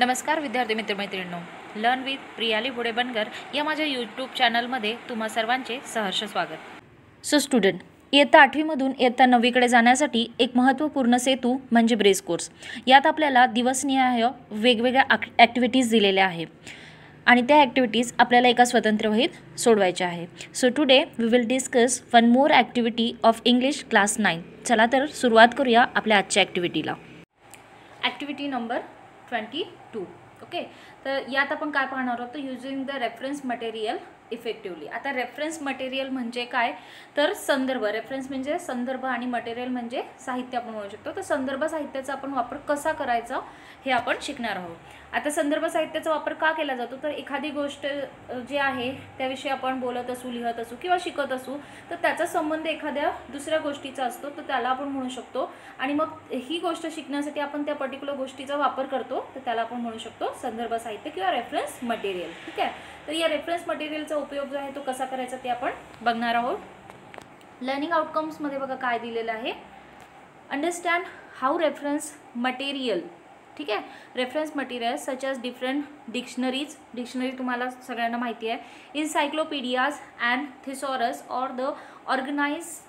नमस्कार विद्यार्थी मित्रमैत्रिणींनो, learn with Priyali घोडे बनकर या माझ्या यूट्यूब चॅनलमध्ये तुम्हा सर्वांचे सहर्ष स्वागत। सो स्टुडंट, इयत्ता 8वीमधून इयत्ता 9वीकडे जाण्यासाठी एक महत्त्वपूर्ण सेतू म्हणजे ब्रेस कोर्स। यात आपल्याला दिवसनिहाय वेगवेगळ्या ॲक्टिव्हिटीज दिलेल्या आहे आणि त्या ॲक्टिव्हिटीज आपल्याला एका स्वतंत्र वहीत सोडवायच्या आहे। So today we will discuss one more activity of English class 9। चला तर सुरुवात करूया आपल्या आजच्या ॲक्टिव्हिटीला। Activity number 22। ओके, तर यात आपण काय पाहणार आहोत, using the reference material effectively. आता रेफरन्स मटेरियल म्हणजे काय, तर संदर्भ। रेफरन्स म्हणजे संदर्भ आणि मटेरियल म्हणजे साहित्य आपण म्हणू शकतो। तर संदर्भ साहित्याचा आपण वापर कसा करायचा हे आपण शिकणार आहोत। आता संदर्भ साहित्याचा वापर का केला जातो, तर एखादी गोष्ट जी आहे त्याविषयी आपण बोलत असू, लिहत असू किंवा शिकत असू, तर त्याचा संबंध एखाद्या दुसऱ्या गोष्टीचा असतो, तर त्याला आपण म्हणू शकतो। आणि मग ही गोष्ट शिकण्यासाठी आपण त्या पर्टिक्युलर गोष्टीचा वापर करतो, तर त्याला आपण म्हणू शकतो संदर्भ साहित्य किंवा रेफरन्स मटेरियल। ठीक आहे, तर या रेफरन्स मटेरियलचा उपयोग जो आहे तो कसा करायचा ते आपण बघणार आहोत। लर्निंग आउटकम्समध्ये बघा काय दिलेलं आहे, अंडरस्टँड हाऊ रेफरन्स मटेरियल। ठीक आहे, reference material such as different dictionaries. Dictionary तुम्हाला सगळ्यांना माहिती आहे, इनसायक्लोपीडियाज अँड थिसॉरस और the organize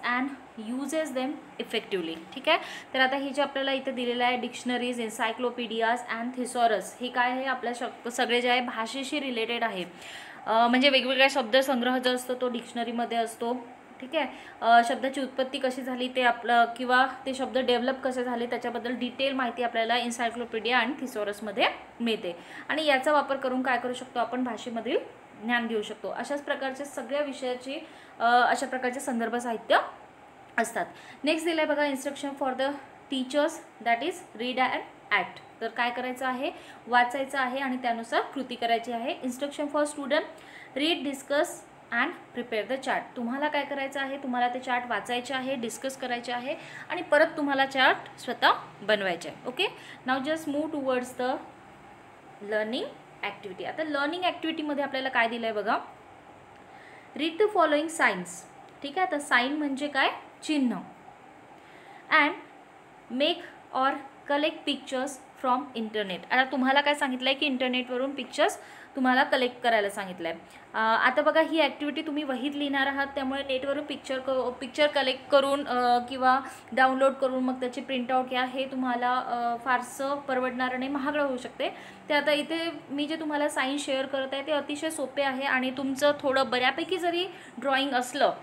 and uses them effectively. ठीक आहे, तर आता हे जे आपल्याला इथे दिलेलं आहे डिक्शनरीज, इनसायक्लोपीडियाज अँड थिसॉरस, हे काय आहे, आपल्या सगळे जे आहे भाषेशी रिलेटेड आहे। म्हणजे वेगवेगळ्या शब्दसंग्रह जो असतो तो डिक्शनरीमध्ये असतो। ठीक आहे, शब्दाची उत्पत्ती कशी झाली ते आपलं, किंवा ते शब्द डेव्हलप कसे झाले त्याच्याबद्दल डिटेल माहिती आपल्याला इनसायक्लोपीडिया आणि थिसॉरसमध्ये मिळते। आणि याचा वापर करून काय करू शकतो आपण, भाषेमधील ज्ञान घेऊ शकतो। अशाच प्रकारचे सगळ्या विषयाची अशा प्रकारचे संदर्भ साहित्य असतात। नेक्स्ट दिलं आहे बघा, instruction for the teachers, that is read and act. तर काय करायचं आहे, वाचायचं आहे आणि त्यानुसार कृती करायची आहे। Instruction for student, read, discuss and prepare the chart. तुम्हाला काय करायचं आहे, तुम्हाला ते चार्ट वाचायचे आहे, डिस्कस करायचे आहे आणि परत तुम्हाला चार्ट स्वतः बनवायचे आहे। Okay, now just move towards the learning activity. आता लर्निंग ॲक्टिव्हिटीमध्ये आपल्याला काय दिलं आहे बघा, रीड द फॉलोइंग साइन्स। ठीक आहे, तर साइन म्हणजे काय, चिन्ह। And make or collect pictures from internet. आता तुम्हाला काय सांगितलं आहे की इंटरनेटवरून पिक्चर्स तुम्हाला कलेक्ट करायला सांगितलं आहे। आता बघा ही ॲक्टिव्हिटी तुम्ही वहीत लिहिणार आहात, त्यामुळे नेटवरून पिक्चर कलेक्ट करून किंवा डाउनलोड करून मग त्याची प्रिंटआउट घ्या, हे तुम्हाला फारसं परवडणारं नाही, महागडं होऊ शकते। ते आता इथे मी जे तुम्हाला सायन्स शेअर करत आहे ते अतिशय सोपे आहे आणि तुमचं थोडं बऱ्यापैकी जरी ड्रॉइंग असलं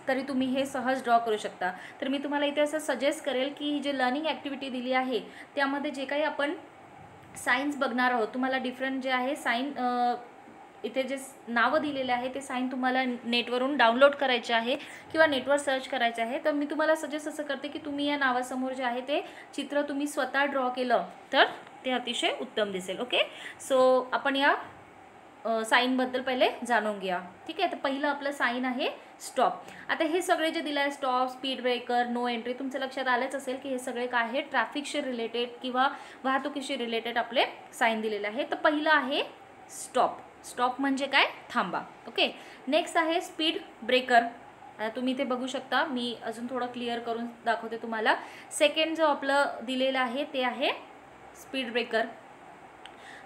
तरी तुम्ही हे सहज ड्रॉ करू शकता। तर मी तुम्हाला इथे असं सजेस्ट करेल की ही जी लर्निंग ॲक्टिव्हिटी दिली आहे त्यामध्ये जे काही आपण सायन्स बघणार आहोत, तुम्हाला डिफरंट जे आहे साइन इथे जे नावं दिलेले आहे ते साइन तुम्हाला नेटवरून डाउनलोड करायचे आहे किंवा नेटवर सर्च करायचे आहे। तर मी तुम्हाला सजेस्ट असं करते की तुम्ही या नावासमोर जे आहे ते चित्र तुम्ही स्वतः ड्रॉ केलं तर ते अतिशय उत्तम दिसेल। ओके, सो आपण या साईनबद्दल पहिले जाणून घ्या। ठीक आहे, तर पहिलं आपलं साईन आहे स्टॉप। आता हे सगळे जे दिलं आहे, stop, speed breaker, no entry, तुमच्या लक्षात आलंच असेल की हे सगळे काय आहे, ट्रॅफिकशी रिलेटेड किंवा वाहतुकीशी रिलेटेड आपले साईन दिलेले आहे। तर पहिलं आहे स्टॉप। स्टॉप म्हणजे काय, थांबा। ओके, नेक्स्ट आहे स्पीड ब्रेकर। आता तुम्ही इथे बघू शकता, मी अजून थोडं क्लिअर करून दाखवते तुम्हाला। सेकंड जो आपलं दिलेलं आहे ते आहे स्पीड ब्रेकर।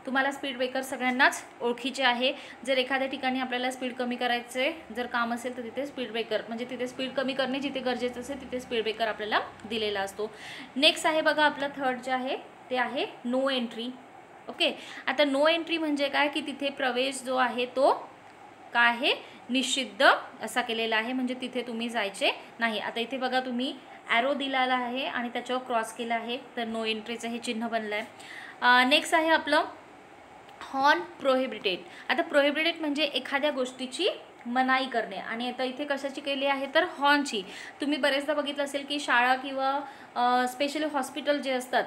तुम्हाला स्पीड ब्रेकर सगळ्यांनाच ओळखीचे आहे। जर एखाद्या ठिकाणी आपल्याला स्पीड कमी करायचे जर काम असेल तर तिथे स्पीड ब्रेकर म्हणजे तिथे स्पीड कमी करणे जिथे गरजेचं असेल तिथे स्पीड ब्रेकर आपल्याला दिलेला असतो। नेक्स्ट आहे बघा आपलं थर्ड जे आहे ते आहे नो एंट्री। ओके, आता नो एंट्री म्हणजे काय की तिथे प्रवेश जो आहे तो काय आहे, निषिद्ध असा केलेला आहे, म्हणजे तिथे तुम्ही जायचे नाही। आता इथे बघा तुम्ही ॲरो दिलेला आहे आणि त्याच्यावर क्रॉस केला आहे, तर नो एंट्रीचं हे चिन्ह बनलं आहे। नेक्स्ट आहे आपलं हॉर्न प्रोहिबिटेड। आता प्रोहिबिटेड म्हणजे एखाद्या गोष्टीची मनाई करणे आणि आता इथे कशाची केली आहे, तर हॉर्नची। तुम्ही बरेचदा बघितलं असेल की शाळा किंवा स्पेशली हॉस्पिटल जे असतात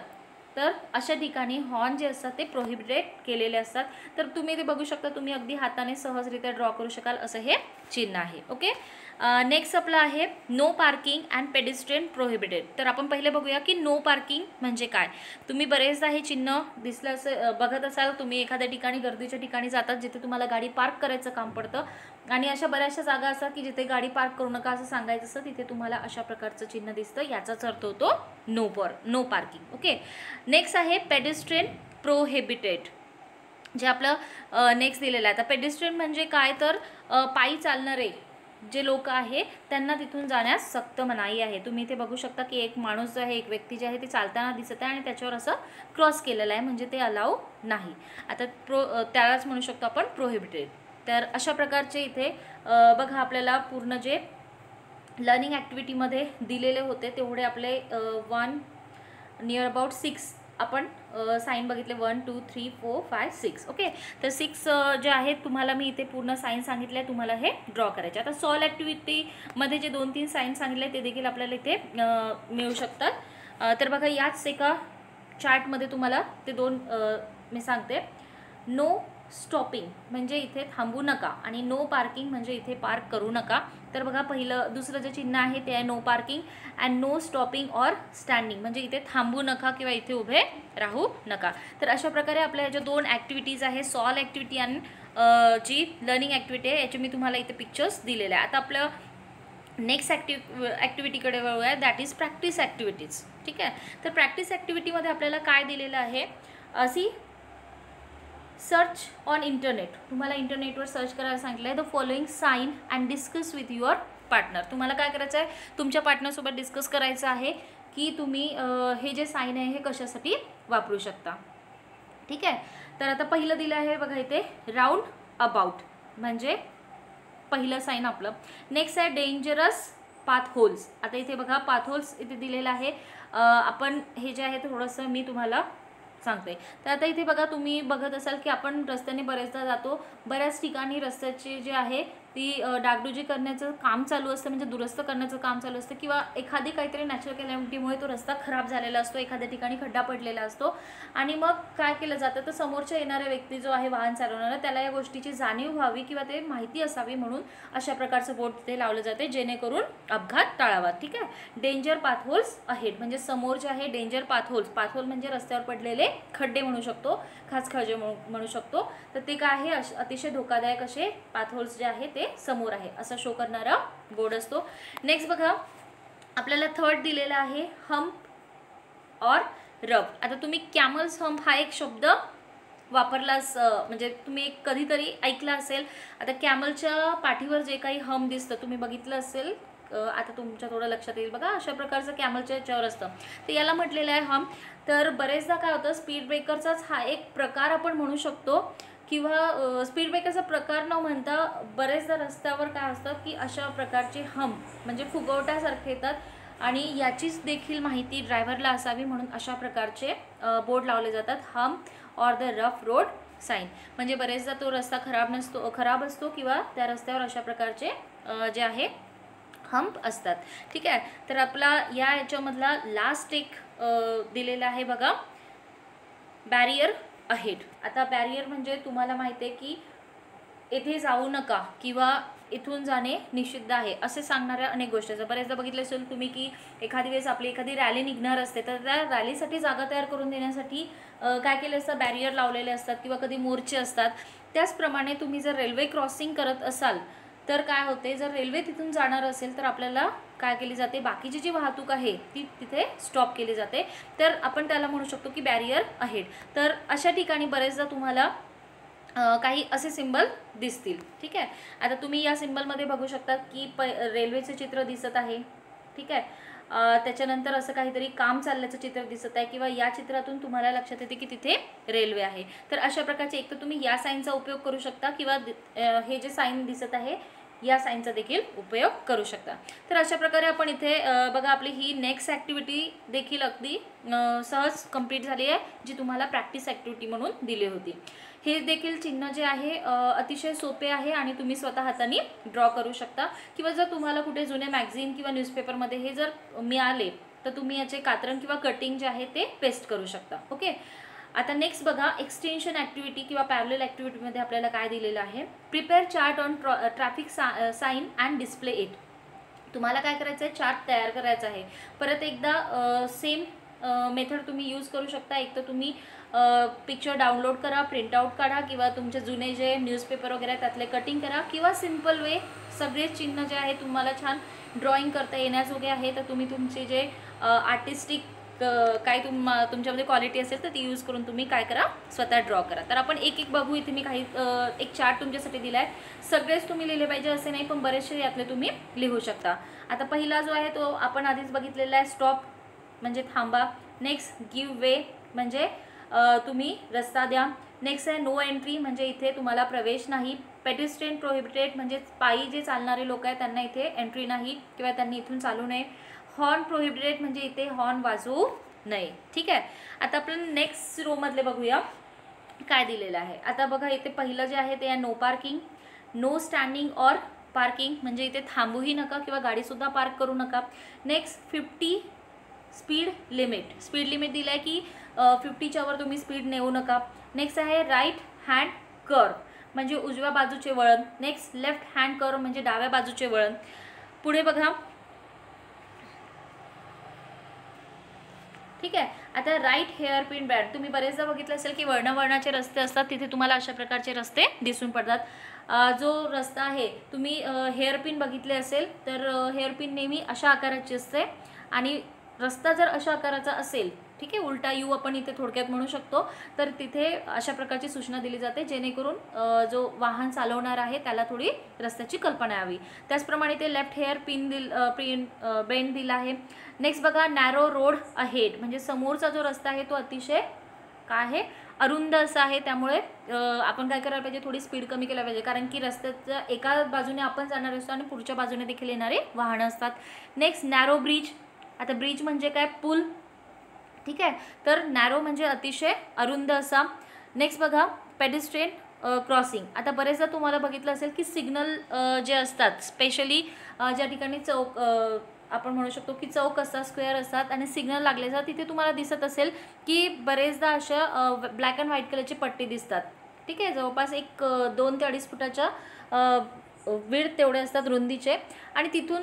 तर अशा ठिकाणी हॉर्न जे असतात ते प्रोहिबिटेड केलेले असतात। तर तुम्ही ते बघू शकता, तुम्ही अगदी हाताने सहजरित्या ड्रॉ करू शकाल असं हे चिन्ह आहे. ओके, नेक्स्ट आपलं आहे no parking and pedestrian prohibited. तर आपण पहिले बघूया की नो पार्किंग म्हणजे काय. तुम्ही बरेचदा हे चिन्ह दिसलं असं बघत असाल, तुम्ही एखाद्या ठिकाणी गर्दीच्या ठिकाणी जातात जिथे तुम्हाला गाडी पार्क करायचं काम पडतं आणि अशा बऱ्याचशा जागा असतात की जिथे गाडी पार्क करू नका असं सांगायचं असतं, तिथे तुम्हाला अशा प्रकारचं चिन्ह दिसतं, याचाच अर्थ होतो नो पार्किंग. ओके, नेक्स्ट आहे पेडिस्ट्रियन प्रोहिबिटेड, जे आपलं नेक्स्ट दिलेलं आहे. आता पेडिस्ट्रियन म्हणजे काय, तर पायी चालणारे जे लोक आहे त्यांना तिथून जाण्यास सक्त मनाई आहे. तुम्ही इथे बघू शकता की एक माणूस जो आहे, एक व्यक्ती जे आहे ते चालताना दिसत आहे आणि त्याच्यावर असं क्रॉस केलेलं आहे, म्हणजे ते अलाउ नाही. आता त्यालाच म्हणू शकतो आपण प्रोहिबिटेड. तर अशा प्रकारचे इथे बघा आपल्याला पूर्ण जे लर्निंग ॲक्टिव्हिटीमध्ये दिलेले होते तेवढे आपले 1 नियर अबाउट 6 आपण साईन बघितले, 1 2 3 4 5 6. ओके, तर 6 जे आहेत तुम्हाला मी इथे पूर्ण साईन सांगितले आहे, तुम्हाला हे ड्रॉ करायचे. आता सॉल्व ॲक्टिव्हिटीमध्ये जे 2-3 साईन सांगितले ते देखील आपल्याला इथे मिळू शकतात. तर बघा याच एका चार्टमध्ये तुम्हाला ते 2 मी सांगते. नो स्टॉपिंग म्हणजे इथे थांबू नका आणि नो पार्किंग म्हणजे इथे पार्क करू नका. तर बघा दुसरं जे चिन्ह आहे ते आहे no parking and no stopping or standing, म्हणजे इथे थांबू नका किंवा इथे उभे राहू नका. तर अशा प्रकारे आपल्या ज्या 2 ॲक्टिव्हिटीज आहे, सॉल्व ॲक्टिव्हिटी आणि जी लर्निंग ॲक्टिव्हिटी आहे, याचे मी तुम्हाला इथे पिक्चर्स दिलेले आहे. आता आपलं नेक्स्ट ॲक्टिव्हिटीकडे वळूया, दॅट इज प्रॅक्टिस ॲक्टिव्हिटीज. ठीक आहे, तर प्रॅक्टिस ॲक्टिव्हिटीमध्ये आपल्याला काय दिलेलं आहे, अशी सर्च ऑन इंटरनेट. तुम्हाला इंटरनेटवर सर्च करायला सांगितलं आहे the following sign and discuss with your partner. तुम्हाला काय करायचं आहे, तुमच्या पार्टनरसोबत डिस्कस करायचं आहे की तुम्ही हे जे साईन आहे हे कशासाठी वापरू शकता. ठीक आहे, तर आता पहिलं दिलं आहे बघा इथे राऊंड अबाउट, म्हणजे पहिलं साईन आपलं. नेक्स्ट आहे डेंजरस पाथ होल्स. आता इथे बघा पाथ होल्स इथे दिलेलं आहे. आपण हे जे आहे थोडंसं मी तुम्हाला सांगते. तर आता इथे बघा तुम्ही बघत असाल की आपण रस्त्याने बरेचदा जातो, बऱ्याच ठिकाणी रस्त्याची जी आहे ती डागडुजी करण्याचं काम चालू असतं, म्हणजे दुरुस्त करण्याचं काम चालू असतं, किंवा एखादी काहीतरी नॅचरल कॅलॅमिटीमुळे तो रस्ता खराब झालेला असतो, एखाद्या ठिकाणी खड्डा पडलेला असतो आणि मग काय केलं जातं तर समोरच्या येणाऱ्या व्यक्ती जो आहे वाहन चालवणारा त्याला या गोष्टीची जाणीव व्हावी किंवा ते माहिती असावी म्हणून अशा प्रकारचं बोर्ड तिथे लावलं जाते जेणेकरून अपघात टाळावा. ठीक आहे, डेंजर पाथ होल्स अहेड म्हणजे समोर जे आहे danger path holes, path hole म्हणजे रस्त्यावर पडलेले खड्डे म्हणू शकतो, खास खळगे म्हणू शकतो. तर ते काय आहे, अतिशय धोकादायक असे पाथ होल्स जे आहे ते समोर आहे असं शो करणारा बोर्ड असतो. नेक्स्ट बघा आपल्याला थर्ड दिलेला आहे हम्प ऑर रब. आता तुम्ही कॅमल्स हम्प हा एक शब्द वापरलाच, म्हणजे तुम्ही कधीतरी ऐकला असेल. आता कॅमलच्या पाठीवर जे काही हम्प दिसतं तुम्ही बघितलं असेल, आता तुमच्या थोडं लक्षात येईल बघा, अशा प्रकारचं कॅमलच्या याच्यावर असतं, तर याला म्हटलेलं आहे हम्प. तर बरेचदा काय होतं, स्पीड ब्रेकरचाच हा एक प्रकार आपण म्हणू शकतो, किंवा स्पीड ब्रेकरचा प्रकार न म्हणता बरेचदा रस्त्यावर काय असतं की अशा प्रकारचे हम्प म्हणजे फुगवट्यासारखे येतात आणि याचीच देखील माहिती ड्रायव्हरला असावी म्हणून अशा प्रकारचे बोर्ड लावले जातात, hump or the rough road sign. म्हणजे बरेचदा तो रस्ता खराब असतो किंवा त्या रस्त्यावर अशा प्रकारचे जे आहे हम्प असतात. ठीक आहे, तर आपला याच्यामधला लास्ट एक दिलेला आहे बघा बॅरियर अहेड. आता बॅरियर म्हणजे तुम्हाला माहिती आहे की येथे जाऊ नका किंवा इथून जाणे निषिद्ध आहे असे सांगणाऱ्या अनेक गोष्टी असतात. बरेचदा बघितलं असेल तुम्ही की एखादी वेळेस आपली एखादी रॅली निघणार असते, तर त्या रॅलीसाठी जागा तयार करून देण्यासाठी काय केलं असतं, बॅरियर लावलेले असतात किंवा कधी मोर्चे असतात. त्याचप्रमाणे तुम्ही जर रेल्वे क्रॉसिंग करत असाल तर काय होते, जर रेल्वे तिथून जाणार असेल तर आपल्याला काय केली जाते, बाकीची जी वाहतूक आहे ती तिथे स्टॉप केली जाते, तर आपण त्याला म्हणू शकतो की बॅरियर अहेड. तर अशा ठिकाणी बरेचदा तुम्हाला काही असे सिंबल दिसतील. ठीक आहे, आता तुम्ही या सिंबलमध्ये बघू शकता की रेल्वेचे चित्र दिसत आहे. ठीक आहे, त्याच्यानंतर असं काहीतरी काम चालल्याचं चित्र दिसत आहे किंवा या चित्रातून तुम्हाला लक्षात येते की तिथे रेल्वे आहे. तर अशा प्रकारचे एक तर तुम्ही या साईनचा उपयोग करू शकता किंवा हे जे साईन दिसत आहे या साईनचा देखील उपयोग करू शकता. तर अशा प्रकारे आपण इथे बघा आपली ही नेक्स्ट ॲक्टिव्हिटी देखील अगदी सहज कंप्लीट झाली आहे, जी तुम्हाला प्रॅक्टिस ॲक्टिव्हिटी म्हणून दिली होती. हे देखील चिन्ह जे आहे अतिशय सोपे आहे आणि तुम्ही स्वतः हाताने ड्रॉ करू शकता किंवा जर तुम्हाला कुठे जुने मॅगझिन किंवा न्यूजपेपरमध्ये हे जर मिळाले तर तुम्ही याचे कात्रण किंवा कटिंग जे आहे ते पेस्ट करू शकता. ओके, आता नेक्स्ट बघा, एक्सटेन्शन ॲक्टिव्हिटी किंवा पॅरलल ॲक्टिव्हिटीमध्ये आपल्याला काय दिलेलं आहे, prepare chart on traffic sign and display it. तुम्हाला काय करायचं आहे, चार्ट तयार करायचा आहे. परत एकदा सेम मेथड तुम्ही यूज करू शकता. एक तर तुम्ही पिक्चर डाउनलोड करा, प्रिंटआउट काढा, किंवा तुमचे जुने जे न्यूजपेपर वगैरे आहेत त्यातले कटिंग करा, किंवा सिम्पल वे सगळे चिन्ह जे आहे तुम्हाला छान ड्रॉइंग करता येण्याजोगे आहे तर तुम्ही तुमचे जे आर्टिस्टिक काय तुमच्यामध्ये क्वालिटी असेल तर ती यूज करून तुम्ही काय करा, स्वतः ड्रॉ करा. तर आपण एक एक बघू. इथे मी काही एक चार्ट तुमच्यासाठी दिला आहे. सगळेच तुम्ही लिहिले पाहिजे असे नाही, पण बरेचसे यातले तुम्ही लिहू शकता. आता पहिला जो आहे तो आपण आधीच बघितलेला आहे, स्टॉप म्हणजे थांबा. नेक्स्ट गिव्ह वे म्हणजे तुम्ही रस्ता द्या. नेक्स्ट आहे नो एंट्री म्हणजे इथे तुम्हाला प्रवेश नाही. पेडिस्ट्रियन प्रोहिबिटेड म्हणजे पायी जे चालणारे लोक आहेत त्यांना इथे एंट्री नाही किंवा त्यांनी इथून चालू नये. हॉर्न प्रोहिबिटेड म्हणजे इथे हॉर्न वाजवू नये. ठीक आहे. आता आपण नेक्स्ट रोमधले बघूया काय दिलेलं आहे. आता बघा इथे पहिलं जे आहे ते आहे no parking. No standing or parking म्हणजे इथे थांबूही नका किंवा गाडीसुद्धा पार्क करू नका. Next 50 speed limit. Speed limit दिलं आहे की 50च्या वर तुम्ही स्पीड नेऊ नका. नेक्स्ट आहे राईट हँड कर्व म्हणजे उजव्या बाजूचे वळण. नेक्स्ट लेफ्ट हँड कर्व म्हणजे डाव्या बाजूचे वळण. पुढे बघा, ठीक आहे. आता राईट हेअरपिन बँड तुम्ही बरेचदा बघितलं असेल की वर्णाचे रस्ते असतात, तिथे तुम्हाला अशा प्रकारचे रस्ते दिसून पडतात. जो रस्ता आहे तुम्ही हेअरपिन बघितले असेल तर हेअरपिन नेहमी अशा आकाराची असते आणि रस्ता जर अशा आकाराचा असेल, ठीक आहे, उलटा यू आपण इथे थोडक्यात म्हणू शकतो, तर तिथे अशा प्रकारची सूचना दिली जाते जेणेकरून जो वाहन चालवणार आहे त्याला थोडी रस्त्याची कल्पना यावी. त्याचप्रमाणे ते लेफ्ट हेअर बेंड दिला आहे. नेक्स्ट बघा नॅरो रोड अहेड म्हणजे समोरचा जो रस्ता आहे तो अतिशय काय आहे, अरुंद असा आहे. त्यामुळे आपण काय करायला पाहिजे, थोडी स्पीड कमी केला पाहिजे, कारण की रस्त्याच्या एका बाजूने आपण जाणार असतो आणि पुढच्या बाजूने देखील येणारे वाहनं असतात. Next narrow bridge. आता ब्रिज म्हणजे काय, पूल. ठीक आहे. तर नॅरो म्हणजे अतिशय अरुंद असा. नेक्स्ट बघा पेडिस्ट्रियन क्रॉसिंग. आता बरेचदा तुम्हाला बघितलं असेल की सिग्नल जे असतात स्पेशली ज्या ठिकाणी चौक आपण म्हणू शकतो की चौक असतात, स्क्वेअर असतात आणि सिग्नल लागले जातात, तिथे तुम्हाला दिसत असेल की बरेचदा अशा ब्लॅक अँड व्हाईट कलरची पट्टी दिसतात. ठीक आहे. जवळपास एक 2 ते 2.5 फुटाच्या विड्थ तेवढे असतात रुंदीचे आणि तिथून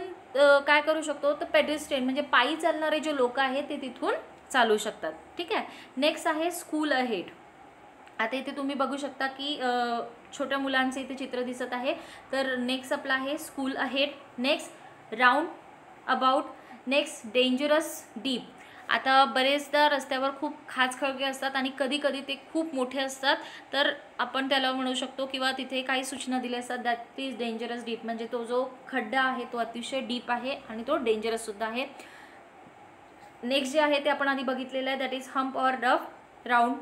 काय करू शकतो तर पेडिस्ट्रियन म्हणजे पायी चालणारे जे लोक आहेत ते तिथून चालू शकतात. ठीक आहे. नेक्स्ट आहे स्कूल अहेड. आता इथे तुम्ही बघू शकता की छोट्या मुलांचे इथे चित्र दिसत आहे. तर नेक्स्ट आपला आहे school ahead. Next round about. Next dangerous deep. आता बरेचदा रस्त्यावर खूप खाचखळगे असतात आणि कधी कधी ते खूप मोठे असतात, तर आपण त्याला म्हणू शकतो किंवा तिथे काही सूचना दिल्या असतात दॅट इज डेंजरस डीप म्हणजे तो जो खड्डा आहे तो अतिशय डीप आहे आणि तो डेंजरससुद्धा आहे. नेक्स्ट जे आहे ते आपण आधी बघितलेलं आहे that is hump or rough round.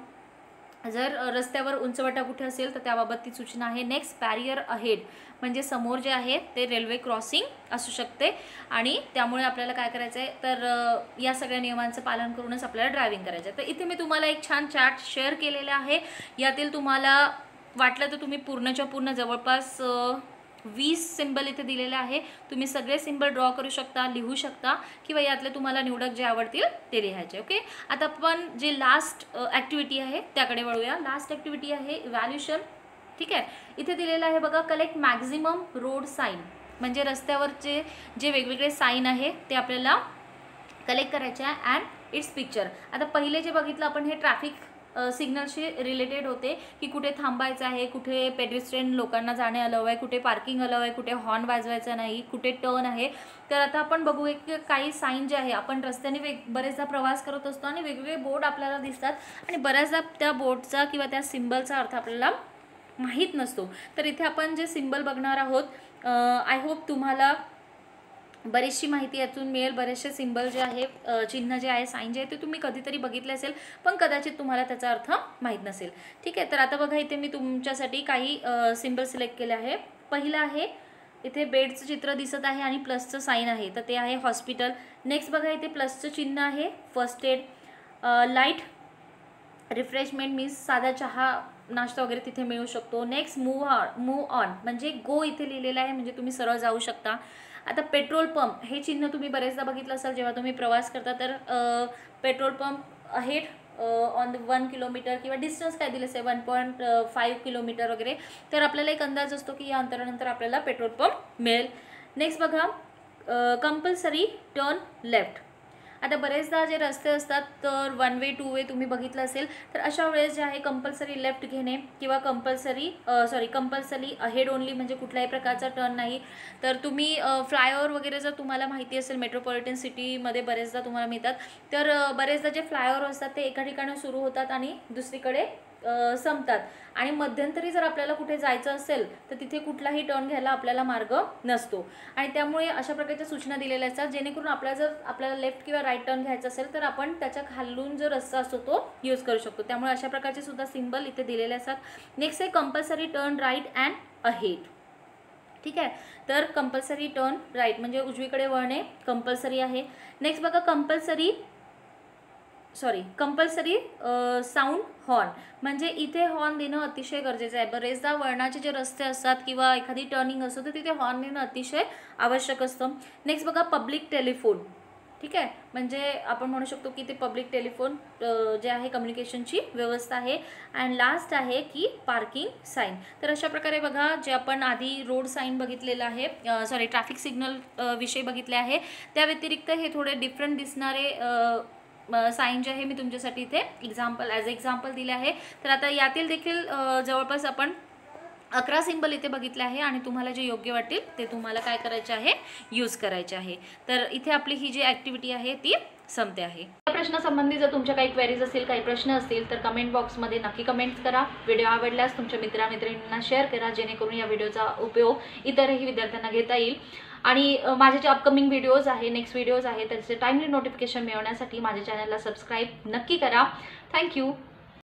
जर रस्त्यावर उंचवटा कुठे असेल तर त्याबाबत ती सूचना आहे. नेक्स्ट बॅरियर अहेड म्हणजे समोर जे आहे ते रेल्वे क्रॉसिंग असू शकते आणि त्यामुळे आपल्याला काय करायचं आहे तर या सगळ्या नियमांचं पालन करूनच आपल्याला ड्रायव्हिंग करायचं आहे. तर इथे मी तुम्हाला एक छान चार्ट शेअर केलेला आहे. यातील तुम्हाला वाटलं तर तुम्ही पूर्णच्या पूर्ण जवळपास 20 सिंबल इथे दिलेले आहे. तुम्ही सगळे सिंबल ड्रॉ करू शकता, लिहू शकता किंवा यातले तुम्हाला निवडक जे आवडतील ते लिहायचे. ओके. आता आपण जे लास्ट ॲक्टिव्हिटी आहे त्याकडे वळूया. लास्ट ॲक्टिव्हिटी आहे इव्हॅल्युएशन. ठीक आहे. इथे दिलेलं आहे बघा कलेक्ट मॅक्झिमम रोड साईन म्हणजे रस्त्यावरचे जे वेगवेगळे साईन आहे ते आपल्याला कलेक्ट करायचे आहे अँड इट्स पिक्चर. आता पहिले जे बघितलं आपण हे ट्रॅफिक सिग्नलशी रिलेटेड होते की कुठे थांबायचं आहे, कुठे पेडिस्ट्रियन लोकांना जाणे अलाव आहे, कुठे पार्किंग अलाव आहे, कुठे हॉर्न वाजवायचा नाही, कुठे टर्न आहे. तर आता आपण बघू की काही साईन जे आहे, आपण रस्त्याने बरेचदा प्रवास करत असतो आणि वेगवेगळे बोर्ड आपल्याला दिसतात आणि बऱ्याचदा त्या बोर्डचा किंवा त्या सिम्बलचा अर्थ आपल्याला माहीत नसतो. तर इथे आपण जे सिम्बल बघणार आहोत आय होप तुम्हाला बरीचशी माहिती यातून मिळेल. बरेचसे सिंबल जे आहे, चिन्ह जे आहे, साईन जे आहे ते तुम्ही कधीतरी बघितले असेल पण कदाचित तुम्हाला त्याचा अर्थ माहीत नसेल. ठीक आहे. तर आता बघा इथे मी तुमच्यासाठी काही सिंबल सिलेक्ट केले आहे. पहिलं आहे इथे बेडचं चित्र दिसत आहे आणि प्लसचं साईन आहे तर ते आहे हॉस्पिटल. नेक्स्ट बघा इथे प्लसचं चिन्ह आहे first aid. Light refreshment means साधा चहा नाश्ता वगैरे तिथे मिळू शकतो. नेक्स्ट मूव ऑन म्हणजे गो इथे लिहिलेलं आहे म्हणजे तुम्ही सरळ जाऊ शकता. आता पेट्रोल पंप हे चिन्ह तुम्ही बरेचदा बघितलं असाल जेव्हा तुम्ही प्रवास करता. तर petrol pump ahead on 1 kilometre किंवा डिस्टन्स काय दिलं असेल 1.5 किलोमीटर वगैरे, तर आपल्याला एक अंदाज असतो की या अंतरानंतर आपल्याला पेट्रोल पंप मिळेल. नेक्स्ट बघा कंपल्सरी टर्न लेफ्ट. आता बरेचदा जे रस्ते असतात तर 1 वे 2 वे तुम्ही बघितलं असेल, तर अशा वेळेस जे आहे कंपल्सरी लेफ्ट घेणे किंवा कंपल्सरी अहेड ओनली, म्हणजे कुठल्याही प्रकारचा टर्न नाही. तर तुम्ही फ्लायओव्हर वगैरे जर तुम्हाला माहिती असेल मेट्रोपॉलिटन सिटीमध्ये बरेचदा तुम्हाला मिळतात, तर बरेचदा जे फ्लायओव्हर असतात ते एका ठिकाणी सुरू होतात आणि दुसरीकडे संपतात, आणि मध्यंतरी जर आपल्याला कुठे जायचं असेल तर तिथे कुठलाही टर्न घ्यायला आपल्याला मार्ग नसतो. आणि त्यामुळे अशा प्रकारच्या सूचना दिलेल्या असतात जेणेकरून आपल्याला लेफ्ट किंवा राईट टर्न घ्यायचा असेल तर आपण त्याच्या खालून जो रस्ता असतो तो यूज करू शकतो. त्यामुळे अशा प्रकारचे सुद्धा सिम्बल इथे दिलेले असतात. नेक्स्ट आहे compulsory turn right and ahead. ठीक आहे, तर कंपल्सरी टर्न राईट म्हणजे उजवीकडे वळणे कंपल्सरी आहे. नेक्स्ट बघा कंपल्सरी साऊंड हॉर्न, म्हणजे इथे हॉर्न देणं अतिशय गरजेचं आहे. बरेचदा वळणाचे जे रस्ते असतात किंवा एखादी टर्निंग असतो तर तिथे हॉर्न देणं अतिशय आवश्यक असतं. नेक्स्ट बघा पब्लिक टेलिफोन. ठीक आहे, म्हणजे आपण म्हणू शकतो की ते पब्लिक टेलिफोन जे आहे कम्युनिकेशनची व्यवस्था आहे. अँड लास्ट आहे की पार्किंग साईन. तर अशा प्रकारे बघा जे आपण आधी रोड साईन बघितलेलं आहे, ट्रॅफिक सिग्नल विषयी बघितले आहे, त्या व्यतिरिक्त हे थोडे डिफरंट दिसणारे साईन जे आहे मी तुमच्यासाठी इथे एक्झाम्पल दिले आहे. तर आता यातील देखील जवळपास आपण 11 सिम्बल इथे बघितले आहे आणि तुम्हाला जे योग्य वाटेल ते तुम्हाला काय करायचे आहे, यूज करायचे आहे. तर इथे आपली ही जी ॲक्टिव्हिटी आहे ती संपते आहे. या प्रश्नासंबंधी जर तुमच्या काही क्वेरीज असतील, काही प्रश्न असतील तर कमेंट बॉक्समध्ये नक्की कमेंट्स करा. व्हिडिओ आवडल्यास तुमच्या मित्रांना शेअर करा जेणेकरून या व्हिडिओचा उपयोग इतरही विद्यार्थ्यांना घेता येईल. आणि माझे जे अपकमिंग व्हिडिओज आहे, नेक्स्ट व्हिडिओज आहे, त्याचे टाइमली नोटिफिकेशन मिळवण्यासाठी माझ्या चॅनलला सबस्क्राईब नक्की करा. थँक्यू.